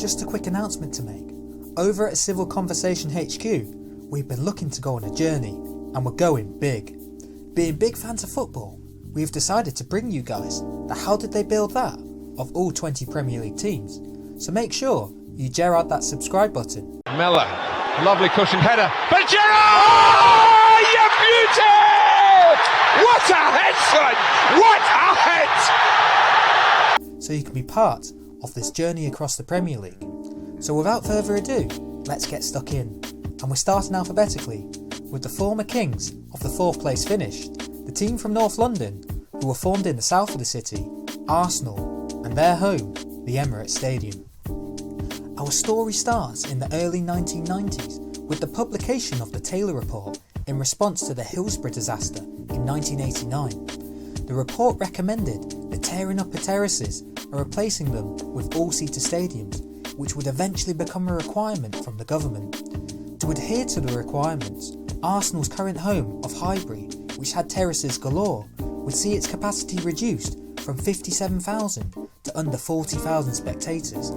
Just a quick announcement to make. Over at Civil Conversation HQ, we've been looking to go on a journey, and we're going big. Being big fans of football, we've decided to bring you guys the How Did They Build That of all 20 Premier League teams. So make sure you jar out that subscribe button. Miller, lovely cushioned header for Gerrard! Oh, you beauty! What a head, son! What a head! So you can be part of this journey across the Premier League. So without further ado, let's get stuck in. And we're starting alphabetically with the former kings of the 4th place finish, the team from North London, who were formed in the south of the city, Arsenal, and their home, the Emirates Stadium. Our story starts in the early 1990s with the publication of the Taylor Report in response to the Hillsborough disaster in 1989. The report recommended the tearing up of terraces and replacing them with all-seater stadiums, which would eventually become a requirement from the government. To adhere to the requirements, Arsenal's current home of Highbury, which had terraces galore, would see its capacity reduced from 57,000 to under 40,000 spectators.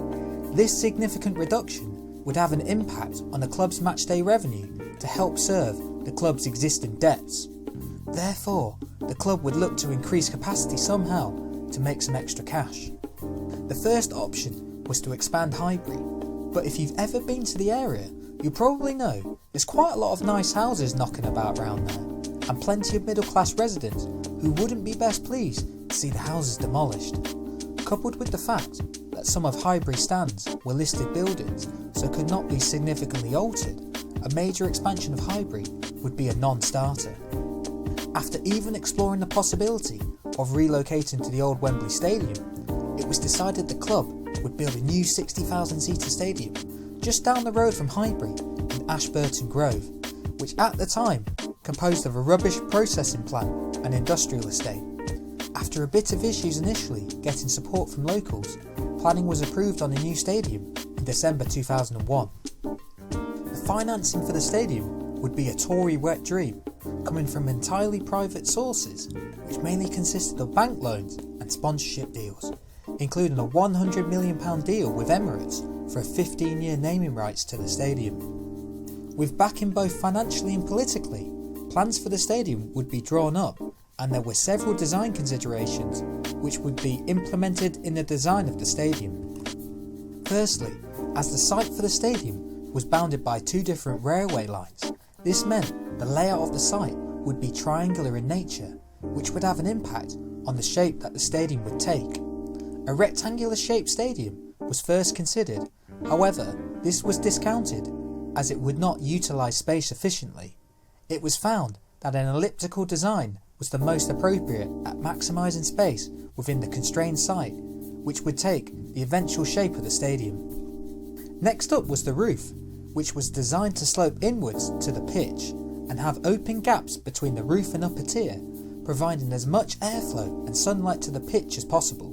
This significant reduction would have an impact on the club's matchday revenue to help serve the club's existing debts. Therefore, the club would look to increase capacity somehow to make some extra cash. The first option was to expand Highbury, but if you've ever been to the area, you probably know there's quite a lot of nice houses knocking about around there, and plenty of middle class residents who wouldn't be best pleased to see the houses demolished. Coupled with the fact that some of Highbury stands were listed buildings so could not be significantly altered, a major expansion of Highbury would be a non-starter. After even exploring the possibility of relocating to the old Wembley Stadium, it was decided the club would build a new 60,000-seater stadium just down the road from Highbury in Ashburton Grove, which at the time composed of a rubbish processing plant and industrial estate. After a bit of issues initially getting support from locals, planning was approved on a new stadium in December 2001. The financing for the stadium would be a Tory wet dream, coming from entirely private sources, which mainly consisted of bank loans and sponsorship deals, including a £100 million deal with Emirates for a 15-year naming rights to the stadium. With backing both financially and politically, plans for the stadium would be drawn up, and there were several design considerations which would be implemented in the design of the stadium. Firstly, as the site for the stadium was bounded by 2 different railway lines, this meant the layout of the site would be triangular in nature, which would have an impact on the shape that the stadium would take. A rectangular shaped stadium was first considered, however this was discounted as it would not utilise space efficiently. It was found that an elliptical design was the most appropriate at maximising space within the constrained site, which would take the eventual shape of the stadium. Next up was the roof, which was designed to slope inwards to the pitch and have open gaps between the roof and upper tier, providing as much airflow and sunlight to the pitch as possible,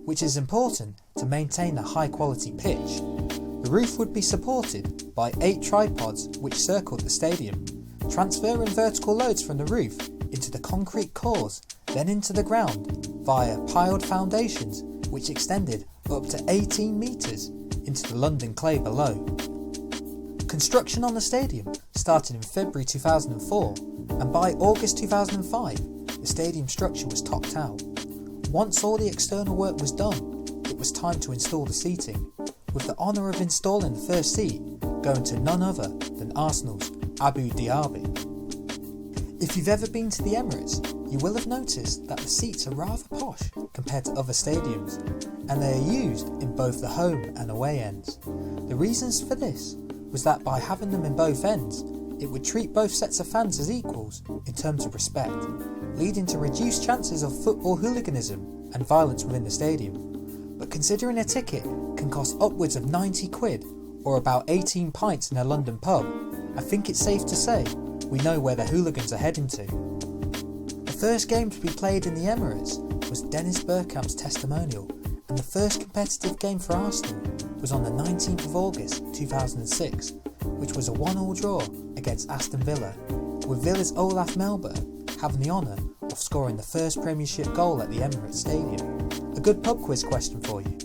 which is important to maintain a high quality pitch. The roof would be supported by 8 tripods which circled the stadium, transferring vertical loads from the roof into the concrete cores, then into the ground via piled foundations which extended up to 18 metres into the London clay below. Construction on the stadium started in February 2004, and by August 2005 the stadium structure was topped out. Once all the external work was done, it was time to install the seating, with the honour of installing the first seat going to none other than Arsenal's Abou Diaby. If you've ever been to the Emirates, you will have noticed that the seats are rather posh compared to other stadiums, and they are used in both the home and away ends. The reasons for this was that by having them in both ends, it would treat both sets of fans as equals in terms of respect, leading to reduced chances of football hooliganism and violence within the stadium. But considering a ticket can cost upwards of 90 quid or about 18 pints in a London pub, I think it's safe to say we know where the hooligans are heading to. The first game to be played in the Emirates was Dennis Bergkamp's testimonial, and the first competitive game for Arsenal was on the 19th of August 2006, which was a 1-1 draw against Aston Villa, with Villa's Olaf Melber having the honour of scoring the first Premiership goal at the Emirates Stadium. A good pub quiz question for you.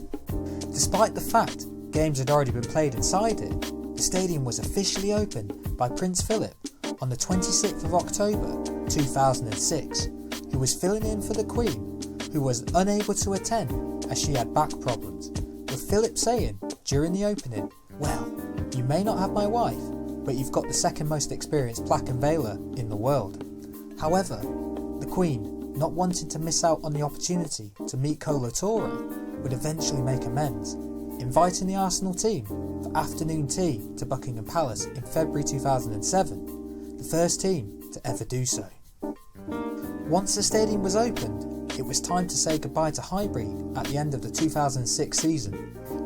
Despite the fact games had already been played inside it, the stadium was officially opened by Prince Philip on the 26th of October 2006, who was filling in for the Queen, who was unable to attend as she had back problems, with Philip saying during the opening, "Well, you may not have my wife, but you've got the second most experienced plaque unveiler in the world." However, the Queen, not wanting to miss out on the opportunity to meet Kolo Touré, would eventually make amends, inviting the Arsenal team for afternoon tea to Buckingham Palace in February 2007, the first team to ever do so. Once the stadium was opened, it was time to say goodbye to Highbury at the end of the 2006 season,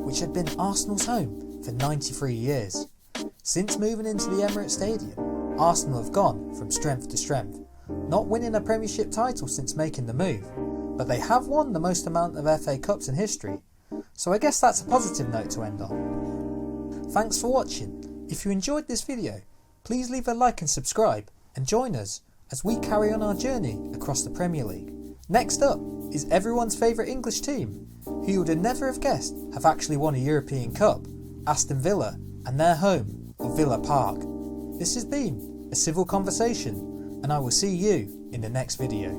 which had been Arsenal's home for 93 years. Since moving into the Emirates Stadium, Arsenal have gone from strength to strength, not winning a Premiership title since making the move, but they have won the most amount of FA Cups in history, so I guess that's a positive note to end on. Thanks for watching. If you enjoyed this video, please leave a like and subscribe, and join us as we carry on our journey across the Premier League. Next up is everyone's favourite English team, who you would have never have guessed have actually won a European Cup, Aston Villa, and their home of Villa Park. This has been a civil conversation, and I will see you in the next video.